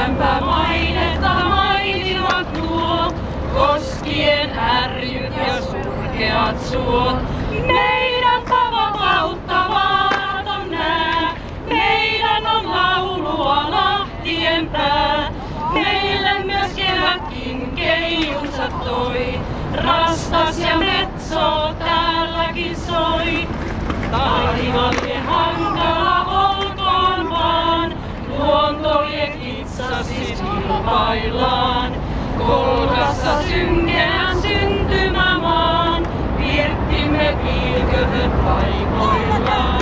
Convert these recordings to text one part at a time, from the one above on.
meidänpä mainetta mainivat nuo, koskien ärjyt ja surkeat suot. Meidänpä vapautta vaaraton nää, meidän on laulua lahtien pää. Meille myös kevätkin keijunsa toi, rastas ja metso täälläkin soi. Taivalle hankala olkoon vaan, luonto vie kitsasi kilpaillaan. Kolkassa synkeän syntymämaan, pirttimme pilköhöt paikoillaan.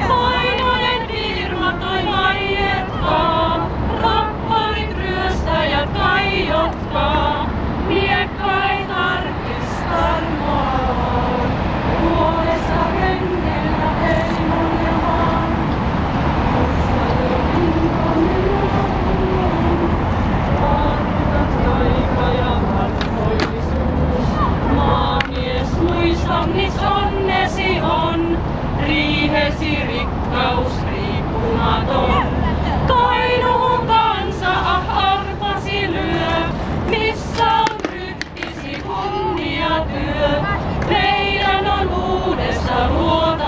Painoinen firma toi vaietkaa, rapparit ryöstäjät kaiotkaa. Miekka ei tarkista maan, puolesta hengellä heimon ja maan. Maamies, muista, mis onnesi on, riihesi rikkaus riippumaton. Kainuun kansa arpasi lyö, missä on ryhtisi kunniatyö. Meidän on uudesta luota